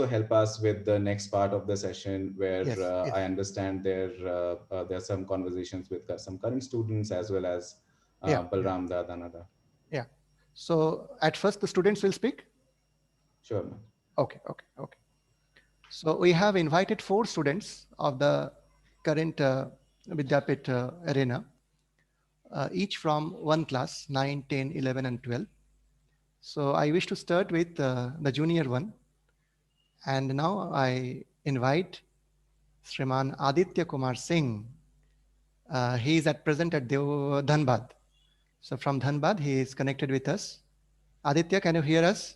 help us with the next part of the session, where Yes, I yes. understand there are some conversations with some current students as well as Yeah, yeah, Balram da Danada. yeah. So at first the students will speak. Sure, ma'am. Okay, okay, okay. So we have invited 4 students of the current Vidyapit arena, each from one class, 9, 10, 11, and 12. So I wish to start with the junior one. And now I invite Shriman Aditya Kumar Singh. He is at present at Dhanbad. So from Dhanbad, he is connected with us. Aditya, can you hear us?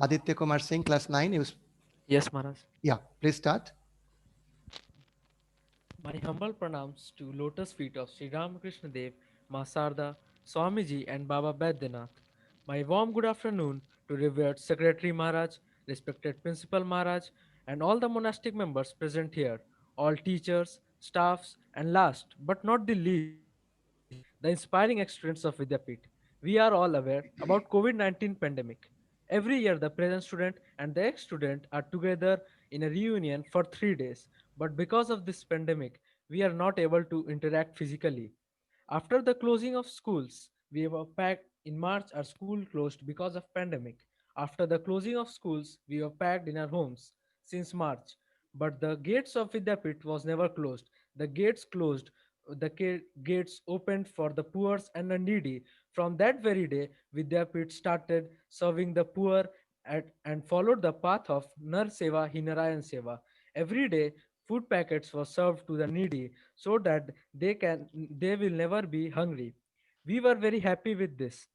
Aditya Kumar Singh, class 9. Yes, Maharaj. Yeah, please start. My humble pranams to lotus feet of Sri Ramakrishna Dev, Masarda, Swamiji and Baba Baidyanath. My warm good afternoon to revered Secretary Maharaj, respected Principal Maharaj, and all the monastic members present here, all teachers, staffs, and last but not the least, the inspiring students of Vidyapit. We are all aware about COVID-19 pandemic. Every year, the present student and the ex-student are together in a reunion for 3 days. But because of this pandemic, we are not able to interact physically. After the closing of schools, we were packed in March. Our school closed because of pandemic. After the closing of schools, we were packed in our homes since March. But the gates of Vidyapit was never closed. The gates closed. Gates opened for the poor and the needy. From that very day, Vidyapit started serving the poor and followed the path of Nar Seva Hi Narayan Seva. Every day, food packets were served to the needy so that they will never be hungry. We were very happy with this.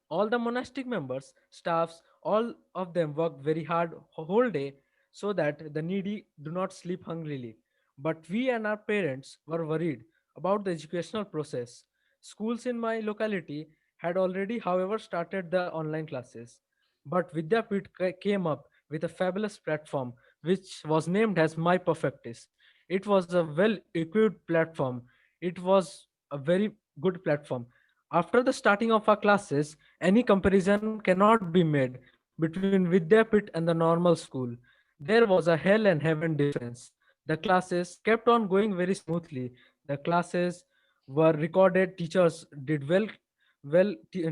All the monastic members, staffs, all of them worked very hard whole day so that the needy do not sleep hungrily. But we and our parents were worried about the educational process. Schools in my locality had already, however, started the online classes. But Vidyapit came up with a fabulous platform which was named as My Perfectis. It was a well equipped platform. It was a very good platform. After the starting of our classes, any comparison cannot be made between Vidyapit and the normal school. There was a hell and heaven difference. The classes kept on going very smoothly. The classes were recorded, teachers did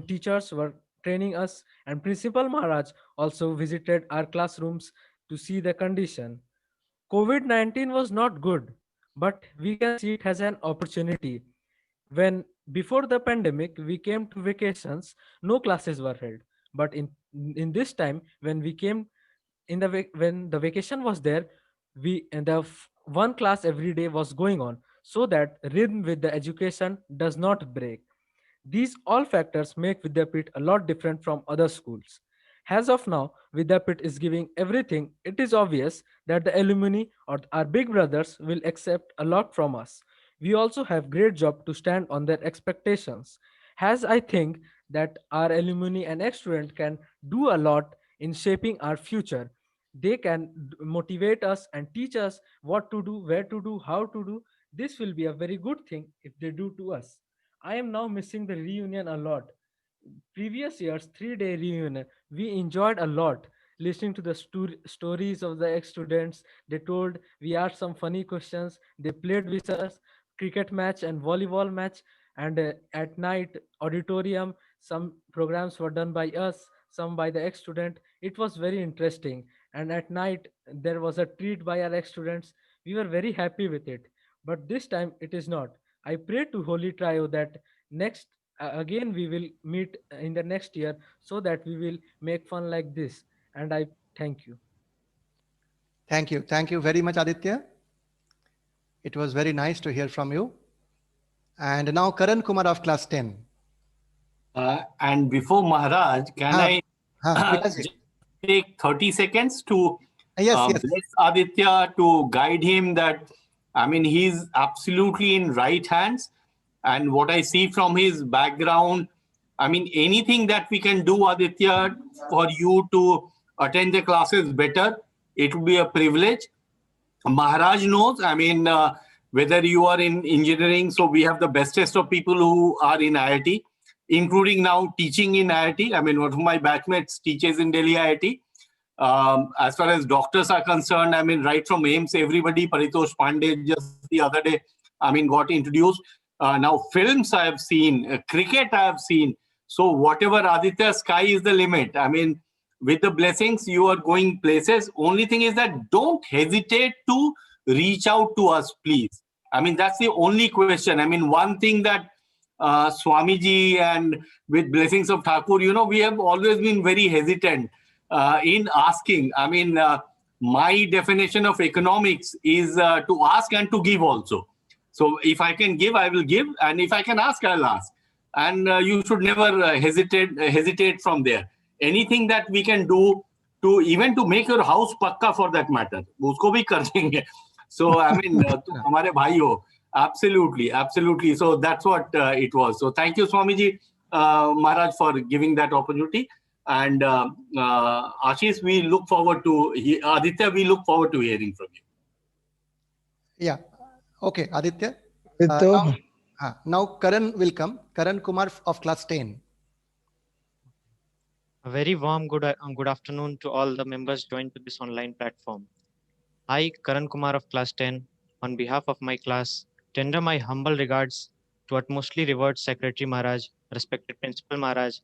teachers were training us, and Principal Maharaj also visited our classrooms to see the condition. COVID 19 was not good, but we can see it as an opportunity. When before the pandemic we came to vacations, no classes were held. But in this time, when we came when the vacation was there, we and one class every day was going on so that rhythm with the education does not break. These all factors make Vidyapit a lot different from other schools. As of now, Vidyapit is giving everything. It is obvious that the alumni or our big brothers will accept a lot from us. We also have great job to stand on their expectations. As I think that our alumni and ex-student can do a lot in shaping our future. They can motivate us and teach us what to do, where to do, how to do. This will be a very good thing if they do to us. I am now missing the reunion a lot. Previous year's 3 day reunion, we enjoyed a lot listening to the stories of the ex students. They told, we asked some funny questions. They played with us cricket match and volleyball match. And at night, auditorium, some programs were done by us, some by the ex student. It was very interesting. And at night, there was a treat by our ex students. We were very happy with it. But this time, it is not. I pray to Holy Trio that next again we will meet in the next year so that we will make fun like this. And I thank you. Thank you. Thank you very much, Aditya. It was very nice to hear from you. And now Karan Kumar of class 10. And before Maharaj, can Huh, I because just take 30 seconds to yes, yes, bless Aditya, to guide him that, I mean, he's absolutely in right hands. And what I see from his background, I mean, anything that we can do, Aditya, for you to attend the classes better, it would be a privilege. Maharaj knows, I mean, whether you are in engineering, so we have the bestest of people who are in IIT. including now teaching in IIT. I mean, one of my batchmates teaches in Delhi IIT. As far as doctors are concerned, I mean, right from AIMS, everybody, Paritosh Pandey just the other day, I mean, got introduced. Now, films I have seen, cricket I have seen. So whatever, Aditya, sky is the limit. I mean, with the blessings, you are going places. Only thing is that don't hesitate to reach out to us, please. I mean, that's the only question. I mean, one thing that Swamiji and with blessings of Thakur, you know, we have always been very hesitant in asking. I mean, my definition of economics is to ask and to give also. So if I can give, I will give, and if I can ask, I'll ask. And you should never hesitate from there. Anything that we can do to even to make your house pakka for that matter, usko bhi kar denge. So I mean, tum hamare bhai ho. Absolutely, absolutely. So that's what it was. So thank you, Swamiji Maharaj, for giving that opportunity. And Ashish, we look forward to Aditya. We look forward to hearing from you. Yeah. Okay, Aditya. So, Now Karan will come. Karan Kumar of class 10. A very warm good afternoon to all the members joined to this online platform. I, Karan Kumar of class 10, on behalf of my class, tender my humble regards to utmostly revered Secretary Maharaj, respected Principal Maharaj,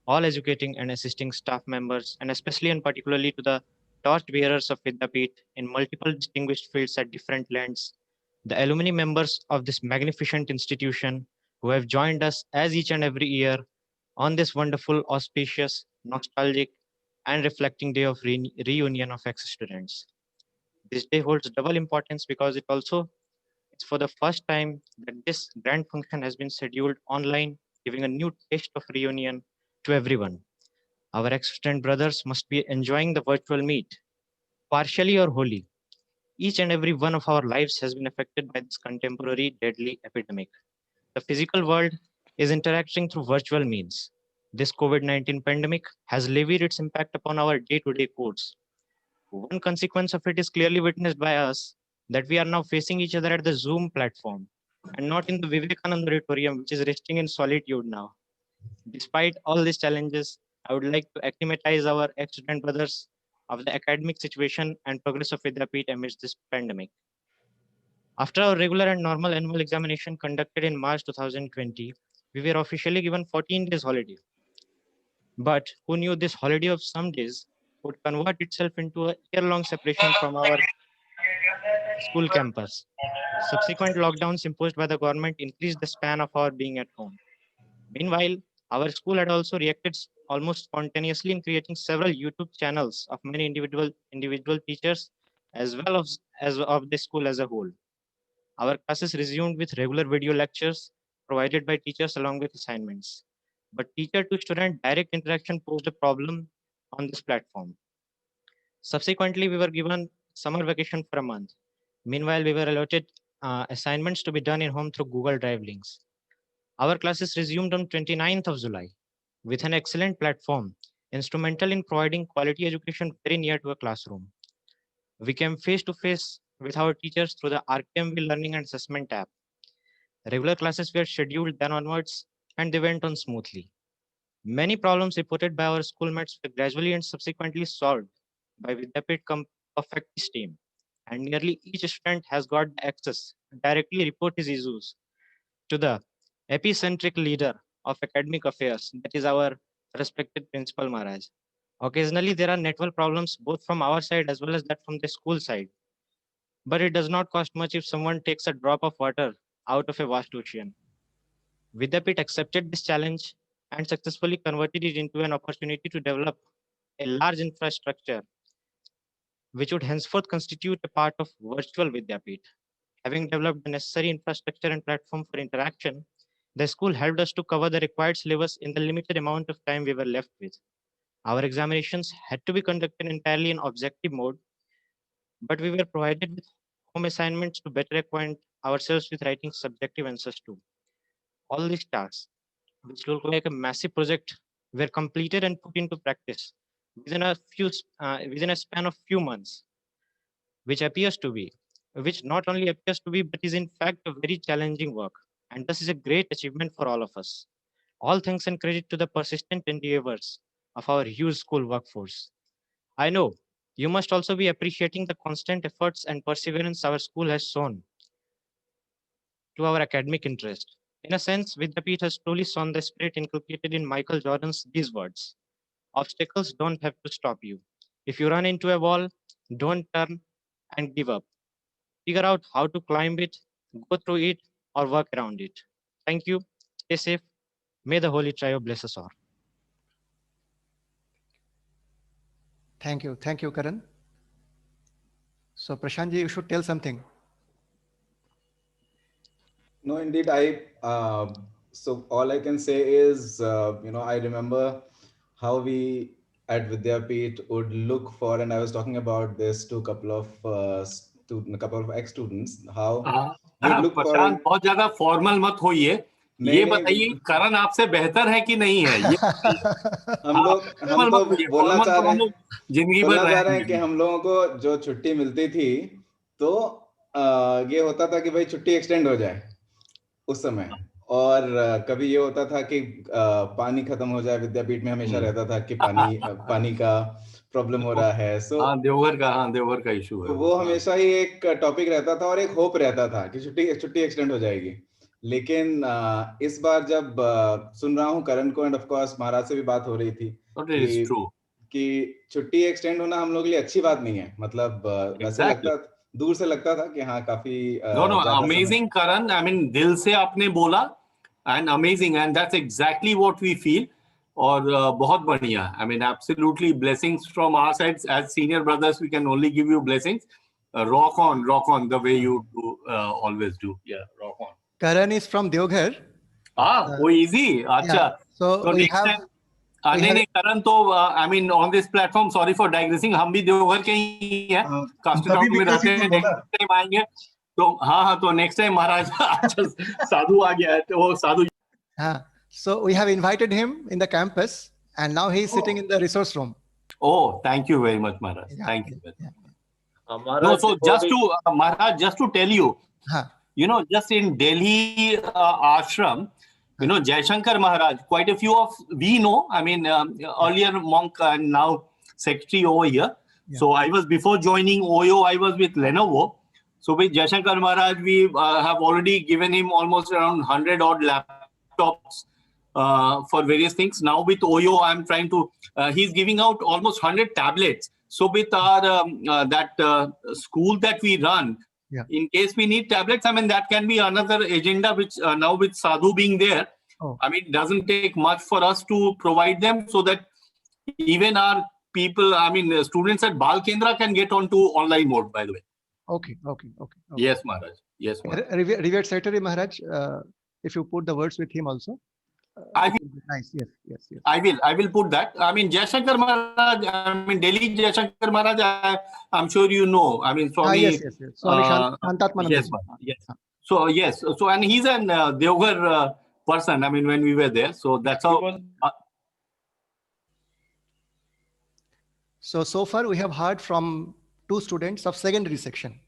all educating and assisting staff members, and especially and particularly to the torch bearers of Vidyapeeth in multiple distinguished fields at different lands, the alumni members of this magnificent institution who have joined us as each and every year on this wonderful, auspicious, nostalgic, and reflecting day of reunion of ex-students. This day holds double importance because it's for the first time that this grand function has been scheduled online, giving a new taste of reunion to everyone. Our ex-student brothers must be enjoying the virtual meet, partially or wholly. Each and every one of our lives has been affected by this contemporary deadly epidemic. The physical world is interacting through virtual means. This COVID-19 pandemic has levied its impact upon our day-to-day course. One consequence of it is clearly witnessed by us that we are now facing each other at the Zoom platform and not in the Vivekananda auditorium, which is resting in solitude now. Despite all these challenges, I would like to acclimatize our ex-student brothers of the academic situation and progress of Vidyapeeth amidst this pandemic. After our regular and normal annual examination conducted in March 2020, we were officially given 14 days holiday. But who knew this holiday of some days would convert itself into a year-long separation from our school campus. Subsequent lockdowns imposed by the government increased the span of our being at home. Meanwhile, our school had also reacted almost spontaneously in creating several YouTube channels of many individual teachers as well as of the school as a whole. Our classes resumed with regular video lectures provided by teachers along with assignments. But teacher to student direct interaction posed a problem on this platform. Subsequently, we were given summer vacation for a month. Meanwhile, we were allotted assignments to be done in home through Google Drive links. Our classes resumed on 29th of July with an excellent platform, instrumental in providing quality education very near to a classroom. We came face to face with our teachers through the RKMV Learning and Assessment app. Regular classes were scheduled then onwards and they went on smoothly. Many problems reported by our schoolmates were gradually and subsequently solved by Vidyapeeth Perfectist team, and nearly each student has got the access to directly report his issues to the epicentric leader of academic affairs, that is our respected Principal Maharaj. Occasionally, there are network problems both from our side as well as that from the school side. But it does not cost much if someone takes a drop of water out of a vast ocean. Vidyapeeth accepted this challenge and successfully converted it into an opportunity to develop a large infrastructure which would henceforth constitute a part of virtual Vidyapeeth. Having developed the necessary infrastructure and platform for interaction, the school helped us to cover the required syllabus in the limited amount of time we were left with. Our examinations had to be conducted entirely in objective mode, but we were provided with home assignments to better acquaint ourselves with writing subjective answers too. All these tasks, which look like a massive project, were completed and put into practice within a span of few months, which not only appears to be, but is in fact a very challenging work, and this is a great achievement for all of us. All thanks and credit to the persistent endeavors of our huge school workforce. I know you must also be appreciating the constant efforts and perseverance our school has shown to our academic interest. In a sense, Vidyapeeth has truly shown the spirit inculcated in Michael Jordan's these words. Obstacles don't have to stop you. If you run into a wall, don't turn and give up. Figure out how to climb it, go through it, or work around it. Thank you. Stay safe. May the Holy Trio bless us all. Thank you. Thank you, Karan. So Prashantji, you should tell something. No, indeed, so all I can say is, I remember how we at Vidyapeeth would look for, and I was talking about this to a couple of ex-students, how we'd look for. प्रशांत बहुत ज्यादा formal मत होइए, ये बताइए करण आपसे बेहतर है कि नहीं है? ये हम तो बोलना चाह रहे हैं, जिंदगी भर बोलना चाह रहे हैं कि हम लोगों को जो छुट्टी मिलती थी तो ये होता था कि भाई छुट्टी एक्सटेंड हो जाए उस समय, और कभी ये होता था कि पानी खत्म हो जाए। विद्यापीठ में हमेशा रहता था कि पानी का प्रॉब्लम हो रहा है। सो देवघर का इशू है, वो हमेशा ही एक टॉपिक रहता था और एक होप रहता था कि छुट्टी एक्सटेंड हो जाएगी। लेकिन इस बार जब सुन रहा हूँ करण को, एंड ऑफ कोर्स महाराज से भी बात हो रही थी कि छुट्टी एक्सटेंड होना हम लोग के लिए अच्छी बात नहीं है। मतलब वैसे लगता, दूर से लगता था कि हाँ काफी अमेजिंग करण, आई मीन दिल से आपने बोला, and amazing, and that's exactly what we feel. और बहुत बढ़िया, I mean absolutely blessings from our side as senior brothers, we can only give you blessings. rock on the way you do, always do. Yeah, rock on. Karan is from Deoghar. वो easy. अच्छा, yeah. So we have नहीं करण तो I mean on this platform, sorry for digressing, हम भी देवघर के ही हैं, कास्टोडाउन में रहते हैं। नेक्स्ट टाइम आएंगे तो हाँ तो नेक्स्ट टाइम महाराज साधु आ गया है तो वो साधु। So we have invited him in the campus and now he is sitting in the resource room. Oh, thank you very much, Maharaj. Thank you. Maharaj, no, so Maharaj, just to tell you, just in Delhi ashram, Jaishankar Maharaj, quite a few of we know, I mean, earlier monk and now secretary over here. Yeah. So I was, before joining OYO, I was with Lenovo. So with Jaishankar Maharaj, we have already given him almost around 100 odd laptops for various things. Now with OYO, I'm trying to, he's giving out almost 100 tablets. So with our school that we run, in case we need tablets, I mean, that can be another agenda, which now with Sadhu being there, I mean, it doesn't take much for us to provide them, so that even our people, I mean, students at Bal Kendra can get onto online mode, by the way. Okay. Yes, Maharaj. Yes, Maharaj. Revered Secretary Maharaj, if you put the words with him also. I will. Nice. Yes. I will put that. I mean, Jaishankar Maharaj, I mean, Delhi Jaishankar Maharaj, I'm sure you know. I mean, Swami. Yes. Swami Shantatmananda. Yes. So, yes. So, and he's an Deoghar person, I mean, when we were there. So, that's how. So far we have heard from 2 students of secondary section.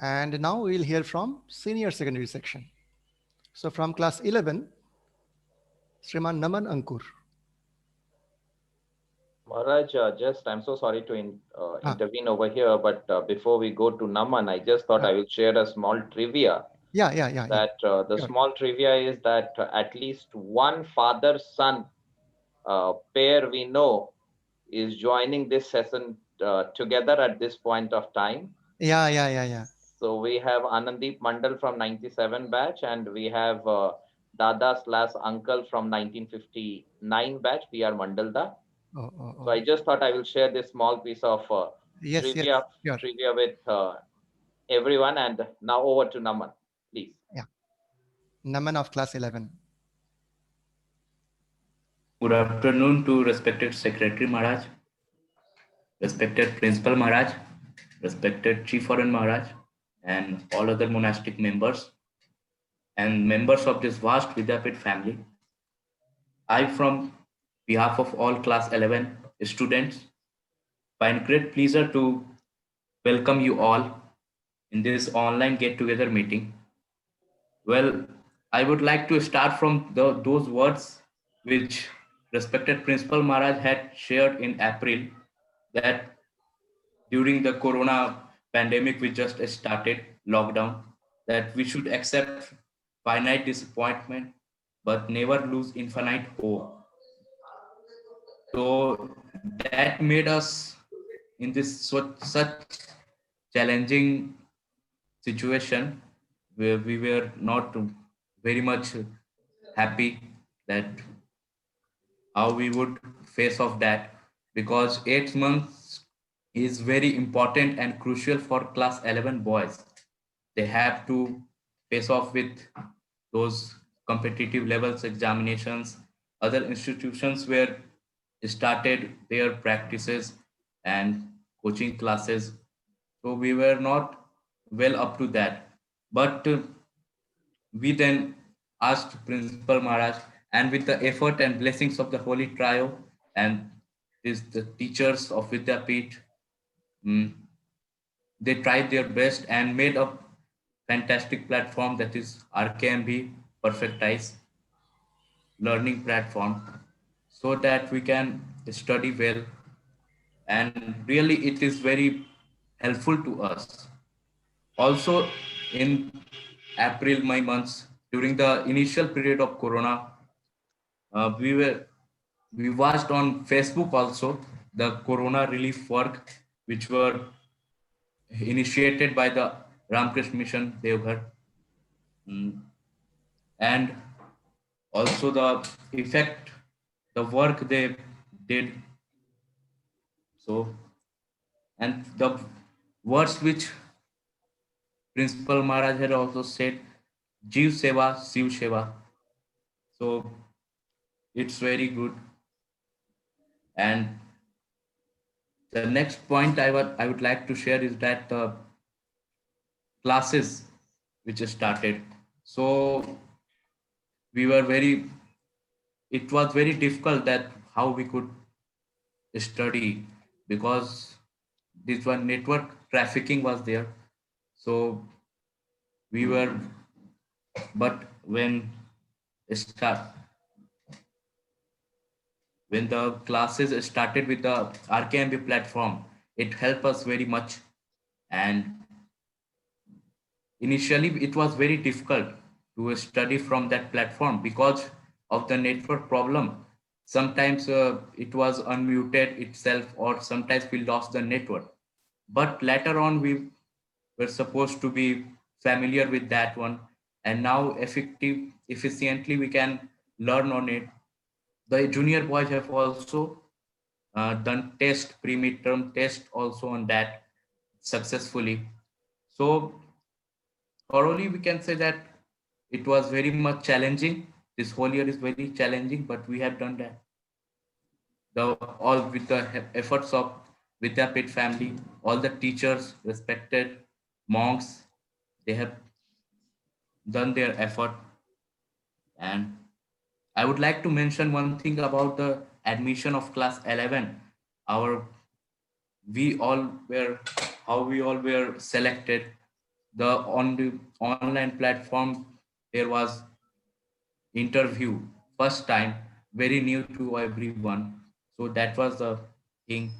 And now we will hear from senior secondary section. So from class 11, Shriman Naman Ankur. Maharaj, I'm so sorry to intervene over here, but before we go to Naman, I just thought I will share a small trivia. Yeah. The small trivia is that at least one father-son pair we know is joining this session together at this point of time. Yeah. So we have Anandeep Mandal from 97 batch, and we have Dada/uncle from 1959 batch, PR Mandalda. So I just thought I will share this small piece of trivia with everyone. And now over to Naman, please. Yeah, Naman of class 11. Good afternoon to respected Secretary Maharaj, respected Principal Maharaj, respected Chief Foreign Maharaj, and all other monastic members and members of this vast Vidyapeeth family. I, from behalf of all class 11 students, find great pleasure to welcome you all in this online get-together meeting. Well, I would like to start from those words which respected Principal Maharaj had shared in April, that during the Corona pandemic, we just started lockdown, that we should accept finite disappointment, but never lose infinite hope. So that made us in this such challenging situation where we were not very much happy that how we would face off that, because 8 months is very important and crucial for class 11 boys. They have to face off with those competitive levels examinations. Other institutions were started their practices and coaching classes, so we were not well up to that. But we then asked Principal Maharaj, and with the effort and blessings of the Holy Trio and the teachers of Vidyapith, they tried their best and made a fantastic platform, that is RKMB Perfectize learning platform, so that we can study well. And really it is very helpful to us. Also in April, May months, during the initial period of Corona, we watched on Facebook also the Corona relief work, which were initiated by the Ramakrishna Mission Devghar, and also the effect, the work they did. So, and the words which Principal Maharaj had also said, Jeev Seva, Shiv Seva. So it's very good. And the next point I would like to share is that the classes which started. So we were it was very difficult that how we could study, because this one network trafficking was there. So we were, but when the classes started with the RKMB platform, it helped us very much. And initially it was very difficult to study from that platform because of the network problem. Sometimes it was unmuted itself, or sometimes we lost the network. But later on we were supposed to be familiar with that one, and now efficiently we can learn on it. The junior boys have also done pre-midterm test also on that successfully. So thoroughly we can say that it was very much challenging. This whole year is very challenging, but we have done that. All with the efforts of Vidyapith family, all the teachers, respected monks, they have done their effort. And I would like to mention one thing about the admission of class 11. How we all were selected. On the online platform, there was interview, first time, very new to everyone. So that was the thing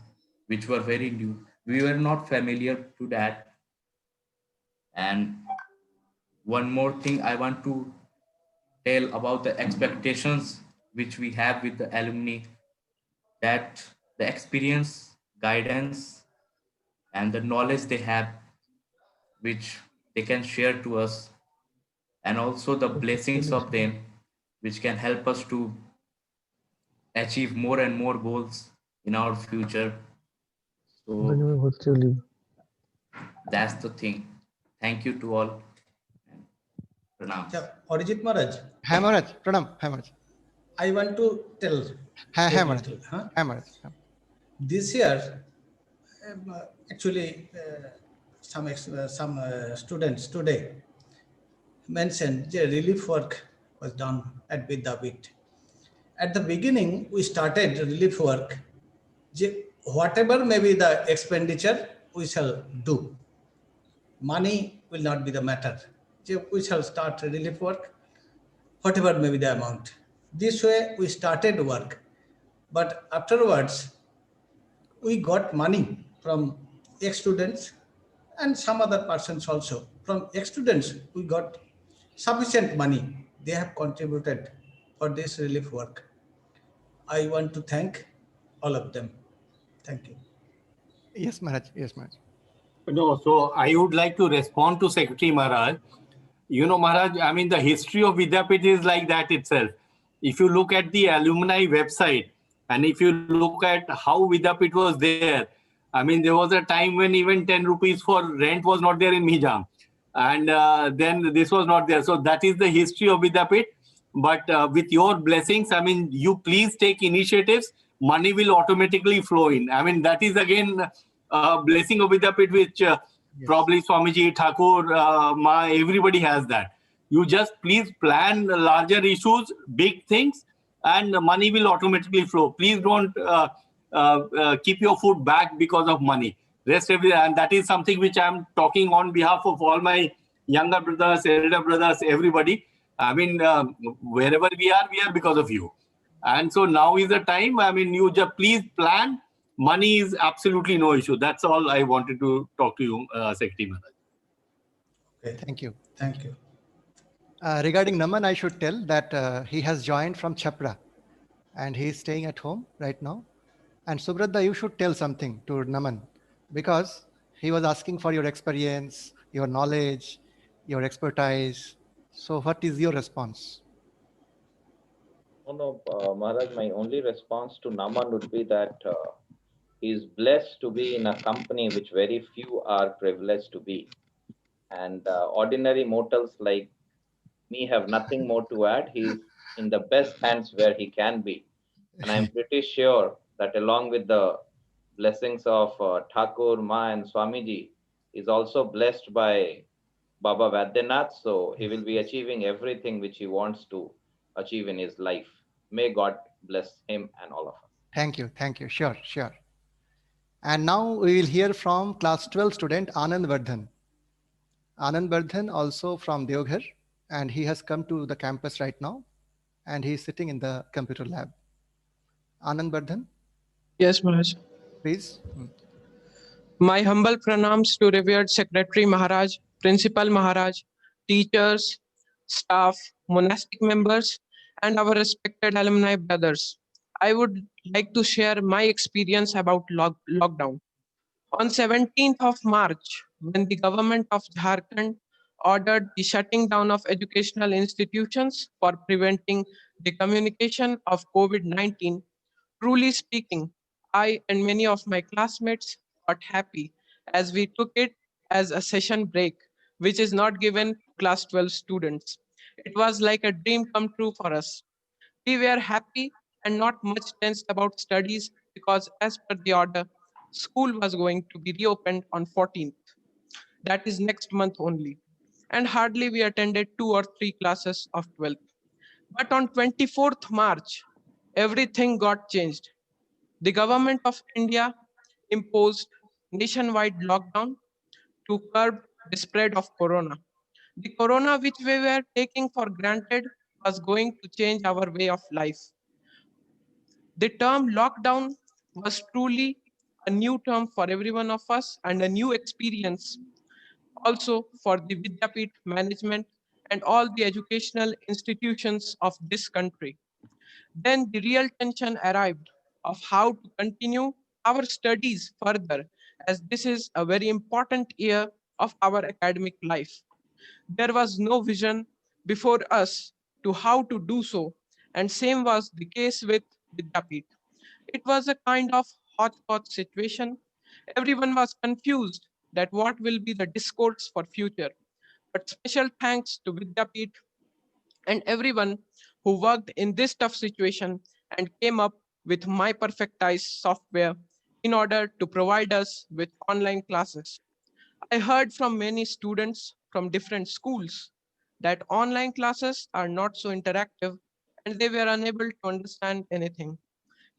which were very new. We were not familiar to that. And one more thing I want to tell about the expectations which we have with the alumni, that the experience, guidance, and the knowledge they have, which they can share to us, and also the blessings of them, which can help us to achieve more and more goals in our future. So that's the thing. Thank you to all. Pranam. Arijit Maharaj. Hi Maharaj. Pranam. Hi Maharaj. I want to tell. Hi Maharaj. Hi Maharaj. This year, actually, some students today mentioned the relief work was done at Vidyapith. At the beginning, we started relief work. Whatever may be the expenditure, we shall do. Money will not be the matter. We shall start relief work. whatever may be the amount. This way we started work, but afterwards we got money from ex-students and some other persons also. From ex-students, we got sufficient money. They have contributed for this relief work. I want to thank all of them. Thank you. Yes, Maharaj. Yes, Maharaj. No, so I would like to respond to Secretary Maharaj. You know, Maharaj, I mean, the history of Vidyapit is like that itself. If you look at the alumni website, and if you look at how Vidyapit was there, I mean, there was a time when even 10 rupees for rent was not there in Mijam. And then this was not there. So that is the history of Vidyapit. But with your blessings, I mean, you please take initiatives. Money will automatically flow in. I mean, that is again a blessing of Vidyapit, which probably Swamiji, Thakur, Ma, everybody has that. You just please plan larger issues, big things, and money will automatically flow. Please don't keep your foot back because of money. And that is something which I'm talking on behalf of all my younger brothers, elder brothers, everybody. I mean, wherever we are because of you. And so now is the time. I mean, you just please plan. Money is absolutely no issue. That's all I wanted to talk to you, Secretary Maharaj. Okay. Thank you. Thank you. Regarding Naman, I should tell that he has joined from Chhapra and he is staying at home right now. And Subradha, you should tell something to Naman because he was asking for your experience, your knowledge, your expertise. So what is your response? Oh, no, Maharaj, my only response to Naman would be that he is blessed to be in a company which very few are privileged to be. And ordinary mortals like me have nothing more to add. He's in the best hands where he can be. And I'm pretty sure that along with the blessings of Thakur, Ma and Swamiji, is also blessed by Baba Vaidyanath. So he will be achieving everything which he wants to achieve in his life. May God bless him and all of us. Thank you. Thank you. Sure, sure. And now we will hear from class 12 student Anand Vardhan. Anand Vardhan also from Deoghar, and he has come to the campus right now and he is sitting in the computer lab. Anand Vardhan? Yes, Maharaj. Please. My humble pranams to revered Secretary Maharaj, Principal Maharaj, teachers, staff, monastic members, and our respected alumni brothers. I would like to share my experience about lockdown. On 17th of March, when the government of Jharkhand ordered the shutting down of educational institutions for preventing the communication of COVID-19, truly speaking, I and many of my classmates got happy as we took it as a session break, which is not given to class 12 students. It was like a dream come true for us. We were happy and not much tensed about studies because as per the order, school was going to be reopened on 14th. That is next month only. And hardly we attended 2 or 3 classes of 12th. But on 24th March, everything got changed. The government of India imposed nationwide lockdown to curb the spread of corona. The corona which we were taking for granted was going to change our way of life. The term lockdown was truly a new term for every one of us and a new experience also for the Vidyapit management and all the educational institutions of this country. Then the real tension arrived of how to continue our studies further, as this is a very important year of our academic life. There was no vision before us to how to do so, and same was the case with Vidyapit. It was a kind of hotspot situation. Everyone was confused that what will be the discourse for future. But special thanks to Vidyapit and everyone who worked in this tough situation and came up with My Perfectize software in order to provide us with online classes. I heard from many students from different schools that online classes are not so interactive and they were unable to understand anything.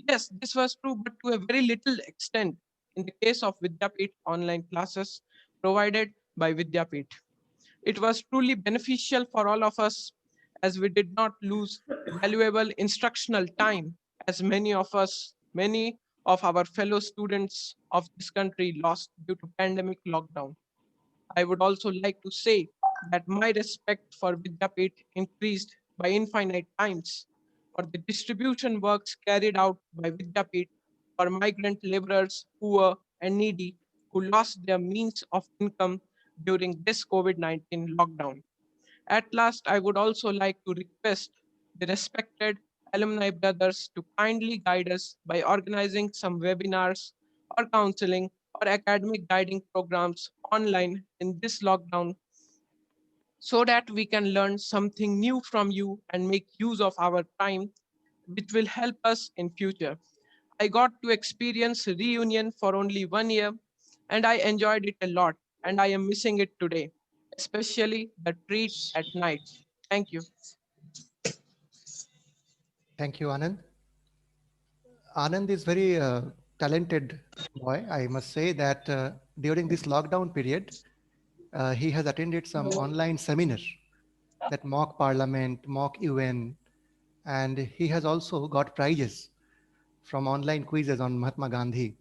Yes, this was true, but to a very little extent in the case of Vidyapit online classes provided by Vidyapit. It was truly beneficial for all of us as we did not lose valuable instructional time as many of our fellow students of this country lost due to pandemic lockdown. I would also like to say that my respect for Vidyapit increased by infinite times for the distribution works carried out by Vidyapit for migrant laborers, poor and needy who lost their means of income during this COVID-19 lockdown. At last, I would also like to request the respected alumni brothers to kindly guide us by organizing some webinars or counseling or academic guiding programs online in this lockdown so that we can learn something new from you and make use of our time, which will help us in future. I got to experience reunion for only 1 year and I enjoyed it a lot and I am missing it today, especially the treat at night. Thank you. Thank you, Anand. Anand is very talented boy. I must say that during this lockdown period, he has attended some online seminar, that mock parliament, mock UN, and he has also got prizes from online quizzes on Mahatma Gandhi.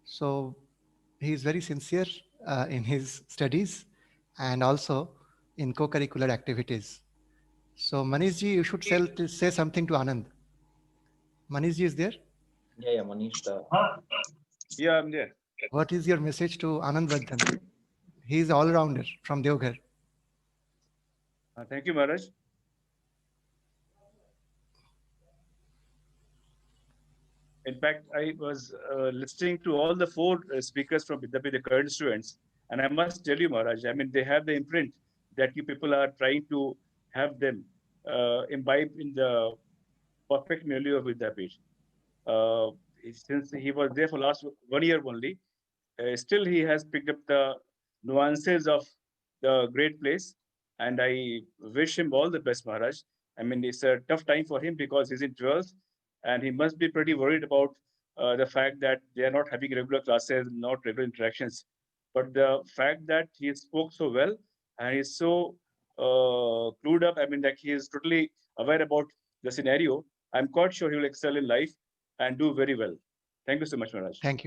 So he is very sincere in his studies and also in co-curricular activities. So Manishji, you should say something to Anand. Manishji is there? Yeah, Manish. Yeah, I'm there. What is your message to Anand Vardhan? He is all-rounder from Devghar. Thank you, Maharaj. In fact, I was listening to all the four speakers from Vidyapit, the current students, and I must tell you, Maharaj, I mean, they have the imprint that you people are trying to have them imbibe in the perfect milieu of Vidyapit. Since he was there for last 1 year only, still he has picked up the nuances of the great place, and I wish him all the best, Maharaj. I mean, it's a tough time for him because he's in 12th, and he must be pretty worried about the fact that they are not having regular classes, not regular interactions. But the fact that he spoke so well and he's so clued up, I mean, that he is totally aware about the scenario, I'm quite sure he will excel in life and do very well. Thank you so much, Maharaj. Thank you.